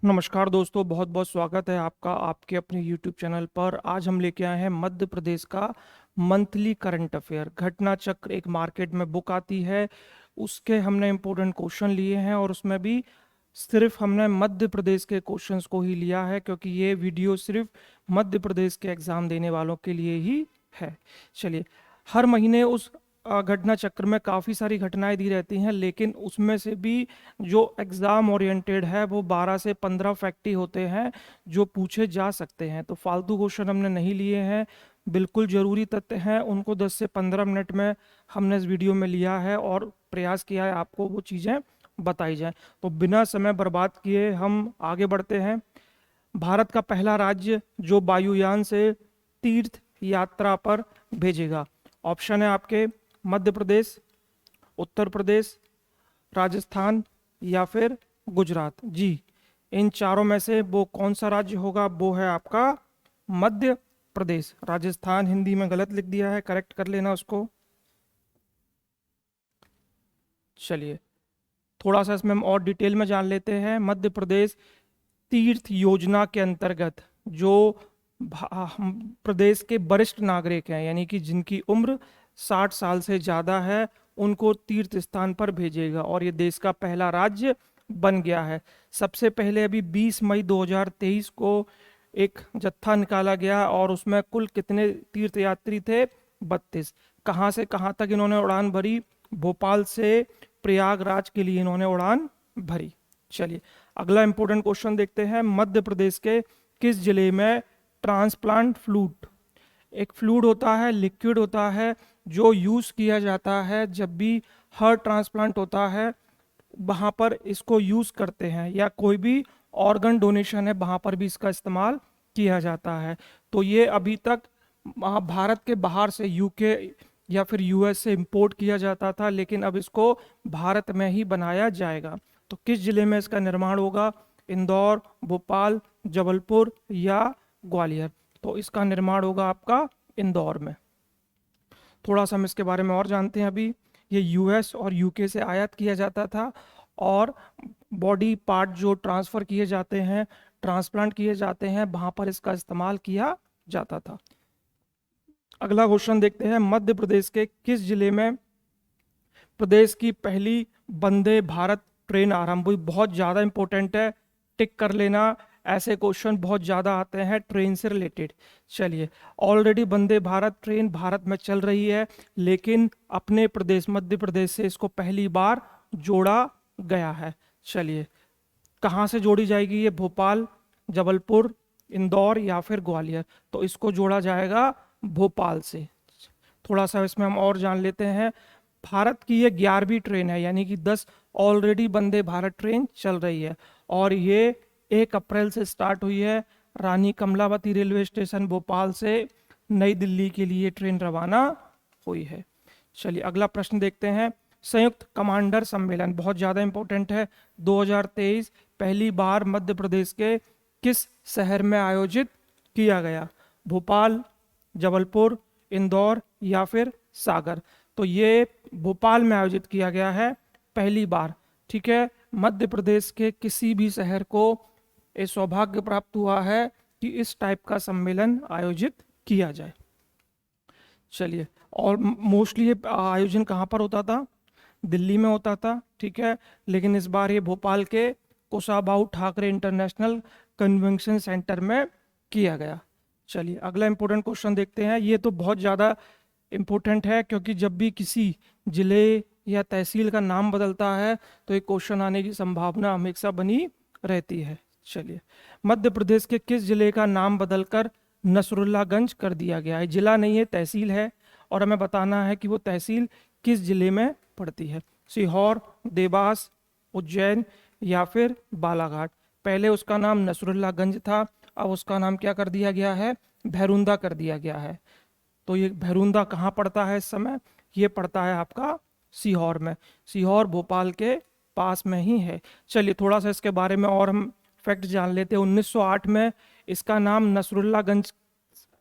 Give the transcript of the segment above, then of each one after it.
नमस्कार दोस्तों, बहुत बहुत स्वागत है आपका आपके अपने YouTube चैनल पर। आज हम लेके आए हैं मध्य प्रदेश का मंथली करंट अफेयर घटना चक्र। एक मार्केट में बुक आती है, उसके हमने इम्पोर्टेंट क्वेश्चन लिए हैं और उसमें भी सिर्फ हमने मध्य प्रदेश के क्वेश्चंस को ही लिया है, क्योंकि ये वीडियो सिर्फ मध्य प्रदेश के एग्ज़ाम देने वालों के लिए ही है। चलिए, हर महीने उस घटना चक्र में काफ़ी सारी घटनाएं दी रहती हैं, लेकिन उसमें से भी जो एग्ज़ाम ओरिएंटेड है वो 12 से 15 फैक्ट ही होते हैं जो पूछे जा सकते हैं। तो फालतू क्वेश्चन हमने नहीं लिए हैं, बिल्कुल ज़रूरी तथ्य हैं, उनको 10 से 15 मिनट में हमने इस वीडियो में लिया है और प्रयास किया है आपको वो चीज़ें बताई जाए। तो बिना समय बर्बाद किए हम आगे बढ़ते हैं। भारत का पहला राज्य जो वायुयान से तीर्थ यात्रा पर भेजेगा। ऑप्शन है आपके मध्य प्रदेश, उत्तर प्रदेश, राजस्थान या फिर गुजरात। जी, इन चारों में से वो कौन सा राज्य होगा? वो है आपका मध्य प्रदेश। राजस्थान हिंदी में गलत लिख दिया है, करेक्ट कर लेना उसको। चलिए, थोड़ा सा इसमें हम और डिटेल में जान लेते हैं। मध्य प्रदेश तीर्थ योजना के अंतर्गत जो प्रदेश के वरिष्ठ नागरिक हैं, यानी कि जिनकी उम्र 60 साल से ज़्यादा है, उनको तीर्थ स्थान पर भेजेगा और ये देश का पहला राज्य बन गया है। सबसे पहले अभी 20 मई 2023 को एक जत्था निकाला गया और उसमें कुल कितने तीर्थयात्री थे? 32। कहाँ से कहाँ तक इन्होंने उड़ान भरी? भोपाल से प्रयागराज के लिए इन्होंने उड़ान भरी। चलिए, अगला इंपॉर्टेंट क्वेश्चन देखते हैं। मध्य प्रदेश के किस जिले में ट्रांसप्लांट फ्लूइड, एक फ्लूइड होता है, लिक्विड होता है, जो यूज़ किया जाता है जब भी हार्ट ट्रांसप्लांट होता है, वहाँ पर इसको यूज़ करते हैं, या कोई भी ऑर्गन डोनेशन है वहाँ पर भी इसका इस्तेमाल किया जाता है। तो ये अभी तक भारत के बाहर से यूके या फिर यूएस से इंपोर्ट किया जाता था, लेकिन अब इसको भारत में ही बनाया जाएगा। तो किस जिले में इसका निर्माण होगा? इंदौर, भोपाल, जबलपुर या ग्वालियर? तो इसका निर्माण होगा आपका इंदौर में। थोड़ा सा हम इसके बारे में और जानते हैं। अभी ये यूएस और यूके से आयात किया जाता था और बॉडी पार्ट जो ट्रांसफ़र किए जाते हैं, ट्रांसप्लांट किए जाते हैं, वहाँ पर इसका इस्तेमाल किया जाता था। अगला क्वेश्चन देखते हैं। मध्य प्रदेश के किस जिले में प्रदेश की पहली वंदे भारत ट्रेन आरंभ हुई? बहुत ज़्यादा इंपॉर्टेंट है, टिक कर लेना। ऐसे क्वेश्चन बहुत ज़्यादा आते हैं ट्रेन से रिलेटेड। चलिए, ऑलरेडी वंदे भारत ट्रेन भारत में चल रही है, लेकिन अपने प्रदेश मध्य प्रदेश से इसको पहली बार जोड़ा गया है। चलिए, कहाँ से जोड़ी जाएगी ये? भोपाल, जबलपुर, इंदौर या फिर ग्वालियर? तो इसको जोड़ा जाएगा भोपाल से। थोड़ा सा इसमें हम और जान लेते हैं। भारत की ये 11वीं ट्रेन है, यानी कि 10 ऑलरेडी वंदे भारत ट्रेन चल रही है और ये 1 अप्रैल से स्टार्ट हुई है। रानी कमलावती रेलवे स्टेशन भोपाल से नई दिल्ली के लिए ट्रेन रवाना हुई है। चलिए, अगला प्रश्न देखते हैं। संयुक्त कमांडर सम्मेलन बहुत ज़्यादा इंपॉर्टेंट है। 2023 पहली बार मध्य प्रदेश के किस शहर में आयोजित किया गया? भोपाल, जबलपुर, इंदौर या फिर सागर? तो ये भोपाल में आयोजित किया गया है पहली बार। ठीक है, मध्य प्रदेश के किसी भी शहर को ये सौभाग्य प्राप्त हुआ है कि इस टाइप का सम्मेलन आयोजित किया जाए। चलिए, और मोस्टली ये आयोजन कहाँ पर होता था? दिल्ली में होता था। ठीक है, लेकिन इस बार ये भोपाल के Kushabhau Thackeray international convention centre में किया गया। चलिए, अगला इंपॉर्टेंट क्वेश्चन देखते हैं। ये तो बहुत ज़्यादा इम्पोर्टेंट है, क्योंकि जब भी किसी जिले या तहसील का नाम बदलता है तो एक क्वेश्चन आने की संभावना हमेशा बनी रहती है। चलिए, मध्य प्रदेश के किस जिले का नाम बदलकर नसरुल्लागंज कर दिया गया है? जिला नहीं है, तहसील है, और हमें बताना है कि वो तहसील किस जिले में पड़ती है। सीहोर, देवास, उज्जैन या फिर बालाघाट? पहले उसका नाम नसरुल्लागंज था, अब उसका नाम क्या कर दिया गया है? भैरुंदा कर दिया गया है। तो ये भैरुंदा कहाँ पड़ता है इस समय? ये पड़ता है आपका सीहोर में। सीहोर भोपाल के पास में ही है। चलिए, थोड़ा सा इसके बारे में और हम फैक्ट जान लेते हैं। 1908 में इसका नाम नसरुल्लागंज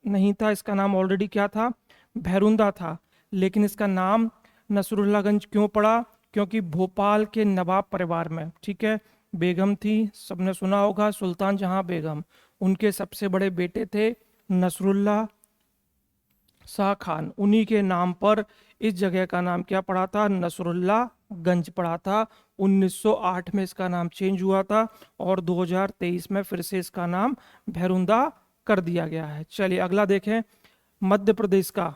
नहीं था, इसका नाम ऑलरेडी क्या था? भैरुंदा था। लेकिन इसका नाम नसरुल्लागंज क्यों पड़ा? क्योंकि भोपाल के नवाब परिवार में, ठीक है, बेगम थी, सबने सुना होगा सुल्तान जहां बेगम। उनके सबसे बड़े बेटे थे नसरुल्ला शाह खान। उन्हीं के नाम पर इस जगह का नाम क्या पड़ा था, नसरुल्ला गंज पड़ा था। 1908 में इसका नाम चेंज हुआ था और 2023 में फिर से इसका नाम भैरुंदा कर दिया गया है। चलिए अगला देखें। मध्य प्रदेश का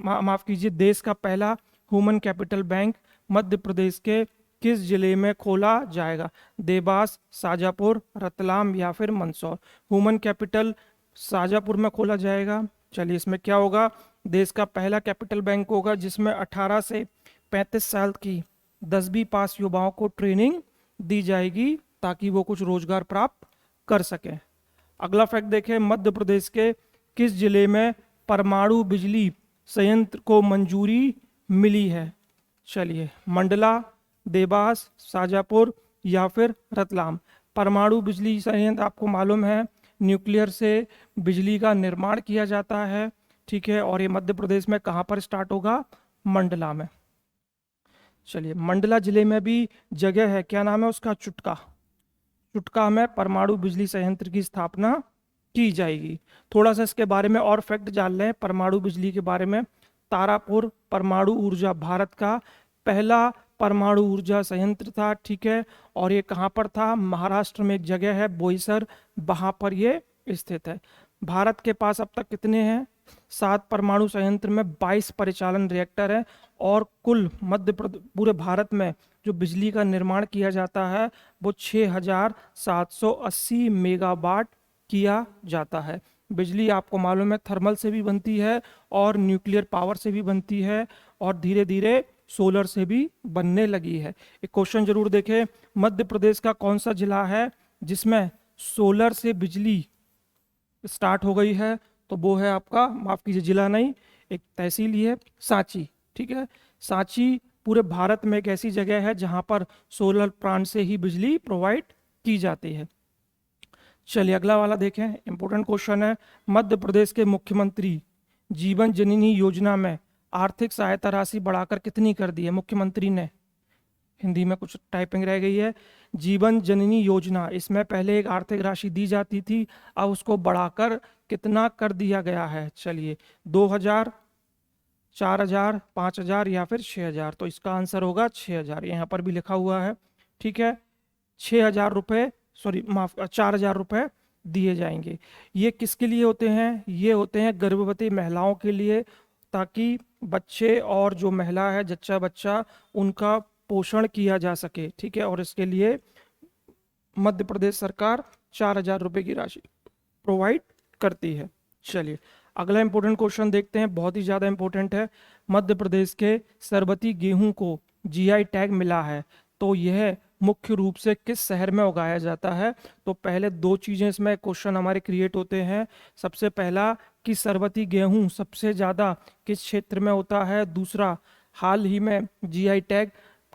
माफ कीजिए, देश का पहला human capital bank Madhya Pradesh के किस जिले में खोला जाएगा? देवास, शाजापुर, रतलाम या फिर मंदसौर। ह्यूमन कैपिटल शाजापुर में खोला जाएगा। चलिए इसमें क्या होगा, देश का पहला कैपिटल बैंक होगा जिसमें 18 से 35 साल की 10वीं पास युवाओं को ट्रेनिंग दी जाएगी ताकि वो कुछ रोजगार प्राप्त कर सकें। अगला फैक्ट देखें, मध्य प्रदेश के किस जिले में परमाणु बिजली संयंत्र को मंजूरी मिली है? चलिए मंडला, देवास, शाजापुर या फिर रतलाम। परमाणु बिजली संयंत्र आपको मालूम है न्यूक्लियर से बिजली का निर्माण किया जाता है, ठीक है, और ये मध्य प्रदेश में कहाँ पर स्टार्ट होगा? मंडला में। चलिए मंडला जिले में भी जगह है, क्या नाम है उसका? चुटका। चुटका में परमाणु बिजली संयंत्र की स्थापना की जाएगी। थोड़ा सा इसके बारे में और फैक्ट जान लें परमाणु बिजली के बारे में। तारापुर परमाणु ऊर्जा भारत का पहला परमाणु ऊर्जा संयंत्र था, ठीक है, और ये कहाँ पर था? महाराष्ट्र में एक जगह है बोईसर, वहां पर ये स्थित है। भारत के पास अब तक कितने हैं? 7 परमाणु संयंत्र में 22 परिचालन रिएक्टर है और कुल पूरे भारत में जो बिजली का निर्माण किया जाता है वो 6780 मेगावाट किया जाता है। बिजली आपको मालूम है थर्मल से भी बनती है और न्यूक्लियर पावर से भी बनती है और धीरे धीरे सोलर से भी बनने लगी है। एक क्वेश्चन जरूर देखें, मध्य प्रदेश का कौन सा जिला है जिसमें सोलर से बिजली स्टार्ट हो गई है? तो वो है आपका, माफ कीजिए जिला नहीं, एक तहसील ही है, सांची, ठीक है। सांची पूरे भारत में एक ऐसी जगह है जहां पर सोलर प्लांट से ही बिजली प्रोवाइड की जाती है। चलिए अगला वाला देखें, इंपॉर्टेंट क्वेश्चन है। मध्य प्रदेश के मुख्यमंत्री जीवन जननी योजना में आर्थिक सहायता राशि बढ़ाकर कितनी कर दी है मुख्यमंत्री ने? हिंदी में कुछ टाइपिंग रह गई है। जीवन जननी योजना, इसमें पहले एक आर्थिक राशि दी जाती थी, अब उसको बढ़ाकर कितना कर दिया गया है? चलिए 2000, 4000, 5000 या फिर 6000। तो इसका आंसर होगा 6000, यहाँ पर भी लिखा हुआ है, ठीक है। 6000 रुपये, सॉरी माफ, 4000 रुपये दिए जाएंगे। ये किसके लिए होते हैं? ये होते हैं गर्भवती महिलाओं के लिए, ताकि बच्चे और जो महिला है जच्चा बच्चा उनका पोषण किया जा सके, ठीक है। और इसके लिए मध्य प्रदेश सरकार 4000 रुपये की राशि प्रोवाइड करती है। चलिए अगला इंपॉर्टेंट क्वेश्चन देखते हैं, बहुत ही ज़्यादा इंपॉर्टेंट है। मध्य प्रदेश के सरबती गेहूं को जीआई टैग मिला है, तो यह मुख्य रूप से किस शहर में उगाया जाता है? तो पहले दो चीज़ें इसमें क्वेश्चन हमारे क्रिएट होते हैं। सबसे पहला कि सरबती गेहूं सबसे ज़्यादा किस क्षेत्र में होता है, दूसरा हाल ही में जीआई टैग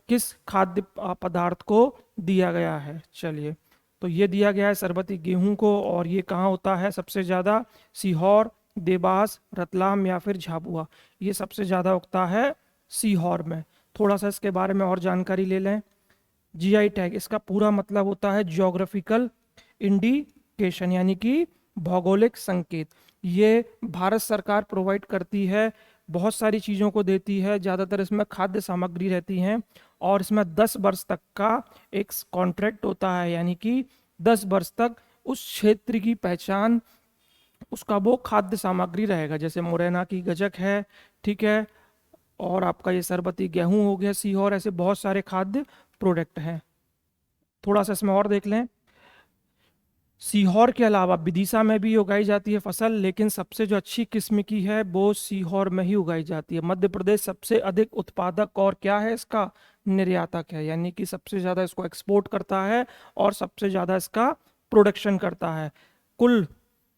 किस खाद्य पदार्थ को दिया गया है। चलिए तो ये दिया गया है सरबती गेहूं को, और ये कहाँ होता है सबसे ज़्यादा? सीहोर, देवास, रतलाम या फिर झाबुआ। ये सबसे ज़्यादा उगता है सीहोर में। थोड़ा सा इसके बारे में और जानकारी ले लें। जीआई टैग, इसका पूरा मतलब होता है ज्योग्राफिकल इंडिकेशन, यानी कि भौगोलिक संकेत। ये भारत सरकार प्रोवाइड करती है, बहुत सारी चीज़ों को देती है, ज़्यादातर इसमें खाद्य सामग्री रहती हैं, और इसमें 10 वर्ष तक का एक कॉन्ट्रैक्ट होता है, यानी कि 10 वर्ष तक उस क्षेत्र की पहचान, उसका वो खाद्य सामग्री रहेगा। जैसे मुरैना की गजक है, ठीक है, और आपका ये सरबती गेहूं हो गया सीहोर, ऐसे बहुत सारे खाद्य प्रोडक्ट हैं। थोड़ा सा इसमें और देख लें। सीहोर के अलावा विदिशा में भी उगाई जाती है फसल, लेकिन सबसे जो अच्छी किस्म की है वो सीहोर में ही उगाई जाती है। मध्य प्रदेश सबसे अधिक उत्पादक और क्या है, इसका निर्यातक है, यानी कि सबसे ज़्यादा इसको एक्सपोर्ट करता है और सबसे ज़्यादा इसका प्रोडक्शन करता है। कुल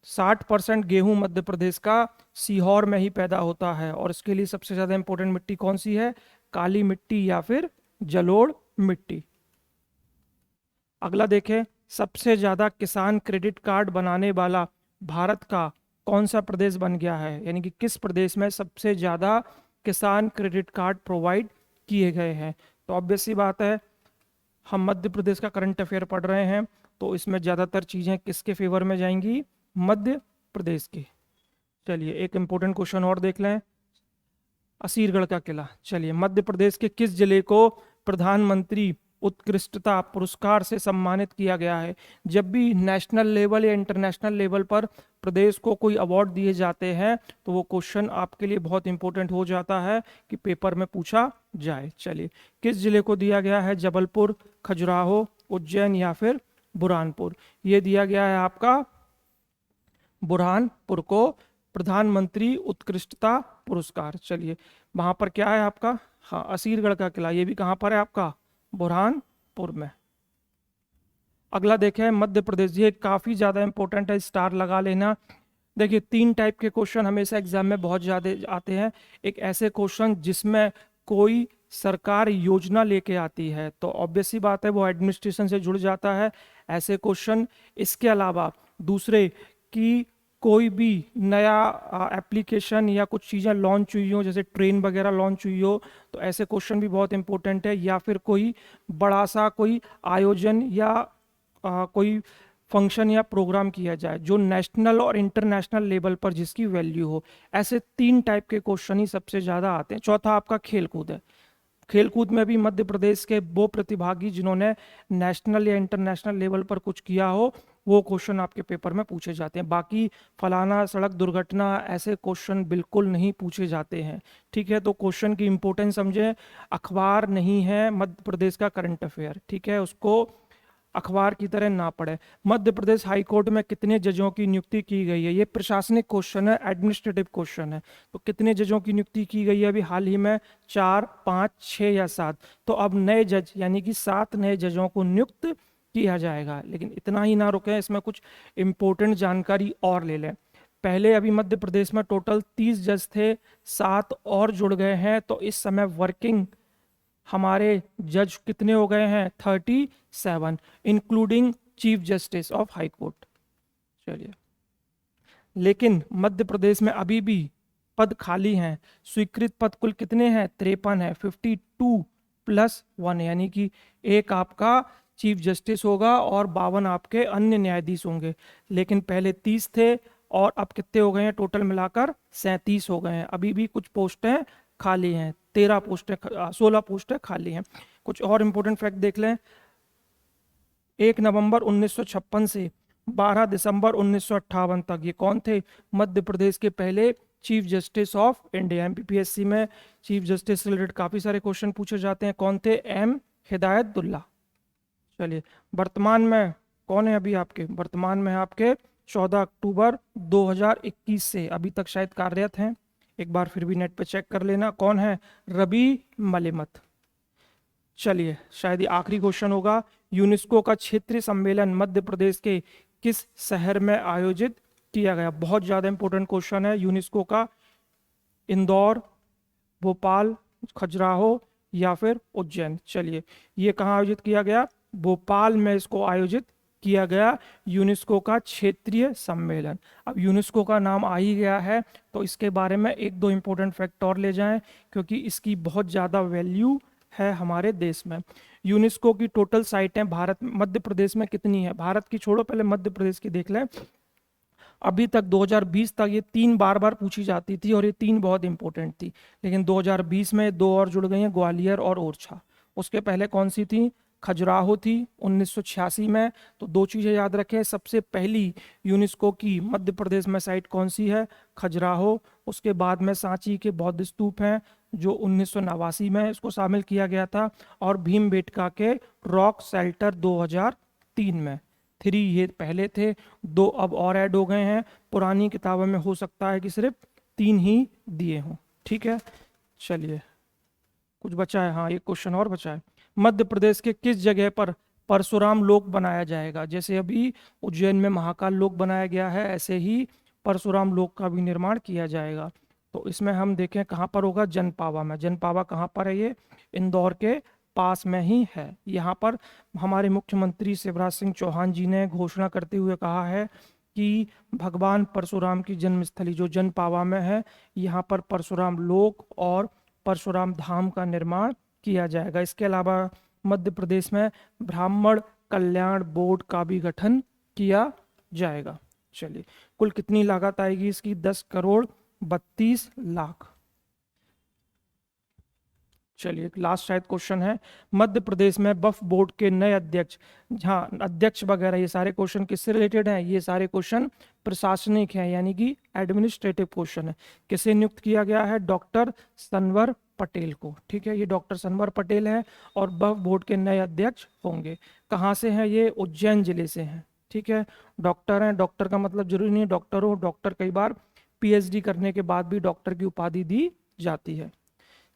60% गेहूं मध्य प्रदेश का सीहोर में ही पैदा होता है, और इसके लिए सबसे ज़्यादा इंपॉर्टेंट मिट्टी कौन सी है? काली मिट्टी या फिर जलोढ़ मिट्टी। अगला देखें, सबसे ज़्यादा किसान क्रेडिट कार्ड बनाने वाला भारत का कौन सा प्रदेश बन गया है, यानी कि किस प्रदेश में सबसे ज़्यादा किसान क्रेडिट कार्ड प्रोवाइड किए गए हैं? तो ऑब्वियस सी बात है हम मध्य प्रदेश का करंट अफेयर पढ़ रहे हैं, तो इसमें ज़्यादातर चीज़ें किसके फेवर में जाएंगी? मध्य प्रदेश की। चलिए एक इंपॉर्टेंट क्वेश्चन और देख लें। असीरगढ़ का किला। चलिए, मध्य प्रदेश के किस जिले को प्रधानमंत्री उत्कृष्टता पुरस्कार से सम्मानित किया गया है? जब भी नेशनल लेवल या इंटरनेशनल लेवल पर प्रदेश को कोई अवार्ड दिए जाते हैं तो वो क्वेश्चन आपके लिए बहुत इंपॉर्टेंट हो जाता है कि पेपर में पूछा जाए। चलिए, किस जिले को दिया गया है? जबलपुर, खजुराहो, उज्जैन या फिर बुरहानपुर? ये दिया गया है आपका बुरहानपुर को प्रधानमंत्री उत्कृष्टता पुरस्कार। चलिए, वहां पर क्या है आपका? हाँ, असीरगढ़ का किला। ये भी कहाँ पर है आपका? बुरहानपुर में। अगला देखें, मध्य प्रदेश। ये काफी ज्यादा इंपॉर्टेंट है, स्टार लगा लेना। देखिए, 3 टाइप के क्वेश्चन हमेशा एग्जाम में बहुत ज्यादा आते हैं। एक ऐसे क्वेश्चन जिसमें कोई सरकार योजना लेके आती है, तो ऑब्वियस सी बात है वो एडमिनिस्ट्रेशन से जुड़ जाता है, ऐसे क्वेश्चन। इसके अलावा दूसरे कि कोई भी नया एप्लीकेशन या कुछ चीज़ें लॉन्च हुई हो, जैसे ट्रेन वगैरह लॉन्च हुई हो, तो ऐसे क्वेश्चन भी बहुत इंपॉर्टेंट है। या फिर कोई बड़ा सा कोई आयोजन या कोई फंक्शन या प्रोग्राम किया जाए जो नेशनल और इंटरनेशनल लेवल पर जिसकी वैल्यू हो। ऐसे 3 टाइप के क्वेश्चन ही सबसे ज़्यादा आते हैं। चौथा आपका खेलकूद है। खेलकूद में भी मध्य प्रदेश के वो प्रतिभागी जिन्होंने नेशनल या इंटरनेशनल लेवल पर कुछ किया हो, वो क्वेश्चन आपके पेपर में पूछे जाते हैं। बाकी फलाना सड़क दुर्घटना, ऐसे क्वेश्चन बिल्कुल नहीं पूछे जाते हैं। ठीक है, तो क्वेश्चन की इंपॉर्टेंस समझें। अखबार नहीं है मध्य प्रदेश का करंट अफेयर, ठीक है, उसको अखबार की तरह ना पढ़े। मध्य प्रदेश हाई कोर्ट में कितने जजों की नियुक्ति की गई है? ये प्रशासनिक क्वेश्चन है, एडमिनिस्ट्रेटिव क्वेश्चन है। तो कितने जजों की नियुक्ति की गई है अभी हाल ही में? 4, 5, 6 या 7? तो अब नए जज यानी कि 7 नए जजों को नियुक्त किया जाएगा। लेकिन इतना ही ना रुके, इसमें कुछ इंपॉर्टेंट जानकारी और ले लें। पहले अभी मध्य प्रदेश में टोटल 30 जज थे, 7 और जुड़ गए हैं, तो इस समय वर्किंग हमारे जज कितने हो गए हैं? 37, including chief justice of high court. चलिए, लेकिन मध्य प्रदेश में अभी भी पद खाली हैं। स्वीकृत पद कुल कितने हैं? 53 है। 52 + 1 यानी कि एक आपका चीफ जस्टिस होगा और 52 आपके अन्य न्यायाधीश होंगे। लेकिन पहले 30 थे और अब कितने हो गए हैं? टोटल मिलाकर 37 हो गए हैं। अभी भी कुछ पोस्टें खाली हैं, 16 पोस्टें खाली हैं। कुछ और इंपॉर्टेंट फैक्ट देख लें। 1 नवंबर 1956 से 12 दिसंबर 1958 तक ये कौन थे? मध्य प्रदेश के पहले chief justice of India. MPPSC में चीफ जस्टिस से रिलेटेड काफी सारे क्वेश्चन पूछे जाते हैं। कौन थे? एम हिदायतुल्ला। चलिए, वर्तमान में कौन है अभी आपके? वर्तमान में है आपके 14 अक्टूबर 2021 से अभी तक शायद कार्यरत हैं। एक बार फिर भी नेट पे चेक कर लेना। कौन है? रवि मलिमत। चलिए, शायद ये आखिरी क्वेश्चन होगा। यूनेस्को का क्षेत्रीय सम्मेलन मध्य प्रदेश के किस शहर में आयोजित किया गया? बहुत ज्यादा इंपॉर्टेंट क्वेश्चन है। यूनेस्को का इंदौर, भोपाल, खजुराहो या फिर उज्जैन? चलिए, ये कहाँ आयोजित किया गया? भोपाल में इसको आयोजित किया गया, यूनेस्को का क्षेत्रीय सम्मेलन। अब यूनेस्को का नाम आ ही गया है तो इसके बारे में 1-2 इंपॉर्टेंट फैक्ट और ले जाएं, क्योंकि इसकी बहुत ज़्यादा वैल्यू है हमारे देश में। यूनेस्को की टोटल साइटें भारत मध्य प्रदेश में कितनी है? भारत की छोड़ो, पहले मध्य प्रदेश की देख लें। अभी तक 2020 तक ये 3 बार बार पूछी जाती थी और ये 3 बहुत इंपॉर्टेंट थी, लेकिन 2020 में 2 और जुड़ गई हैं, ग्वालियर और ओरछा। उसके पहले कौन सी थी? खजुराहो थी 1986 में। तो 2 चीज़ें याद रखें। सबसे पहली यूनेस्को की मध्य प्रदेश में साइट कौन सी है? खजुराहो। उसके बाद में सांची के बौद्ध स्तूप हैं जो 1989 में इसको शामिल किया गया था, और भीमबेटका के रॉक शेल्टर 2003 में। 3 ये पहले थे, 2 अब और ऐड हो गए हैं। पुरानी किताबों में हो सकता है कि सिर्फ 3 ही दिए हों। ठीक है, चलिए, कुछ बचा है? हाँ, एक क्वेश्चन और बचा है। मध्य प्रदेश के किस जगह पर परशुराम लोक बनाया जाएगा? जैसे अभी उज्जैन में महाकाल लोक बनाया गया है, ऐसे ही परशुराम लोक का भी निर्माण किया जाएगा। तो इसमें हम देखें कहाँ पर होगा? जनपावा में। जनपावा कहाँ पर है? ये इंदौर के पास में ही है। यहाँ पर हमारे मुख्यमंत्री शिवराज सिंह चौहान जी ने घोषणा करते हुए कहा है कि भगवान परशुराम की जन्मस्थली जो जनपावा में है, यहाँ पर परशुराम लोक और परशुराम धाम का निर्माण किया जाएगा। इसके अलावा मध्य प्रदेश में ब्राह्मण कल्याण बोर्ड का भी गठन किया जाएगा। चलिए, कुल कितनी लागत आएगी इसकी? 10,32,00,000। चलिए, एक लास्ट शायद क्वेश्चन है। मध्य प्रदेश में वक्फ बोर्ड के नए अध्यक्ष, हाँ अध्यक्ष वगैरह ये सारे क्वेश्चन किससे रिलेटेड हैं? ये सारे क्वेश्चन प्रशासनिक हैं, यानी कि एडमिनिस्ट्रेटिव क्वेश्चन है। किसे नियुक्त किया गया है? डॉक्टर सनवर पटेल को। ठीक है, ये डॉक्टर सनवर पटेल हैं और वक्फ बोर्ड के नए अध्यक्ष होंगे। कहाँ से हैं ये? उज्जैन जिले से हैं। ठीक है, डॉक्टर हैं। डॉक्टर का मतलब जरूरी नहीं है डॉक्टर हो, डॉक्टर कई बार पीएचडी करने के बाद भी डॉक्टर की उपाधि दी जाती है।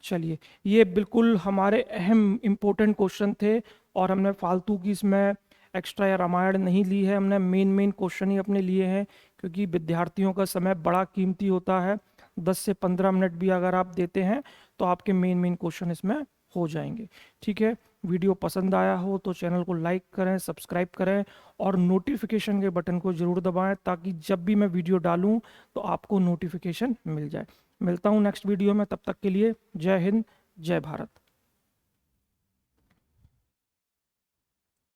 चलिए, ये बिल्कुल हमारे अहम इम्पोर्टेंट क्वेश्चन थे और हमने फालतू की इसमें एक्स्ट्रा या रामायण नहीं ली है। हमने मेन क्वेश्चन ही अपने लिए हैं, क्योंकि विद्यार्थियों का समय बड़ा कीमती होता है। 10 से 15 मिनट भी अगर आप देते हैं तो आपके मेन क्वेश्चन इसमें हो जाएंगे। ठीक है, वीडियो पसंद आया हो तो चैनल को लाइक करें, सब्सक्राइब करें और नोटिफिकेशन के बटन को ज़रूर दबाएं, ताकि जब भी मैं वीडियो डालूं तो आपको नोटिफिकेशन मिल जाए। मिलता हूं नेक्स्ट वीडियो में, तब तक के लिए जय हिंद, जय भारत।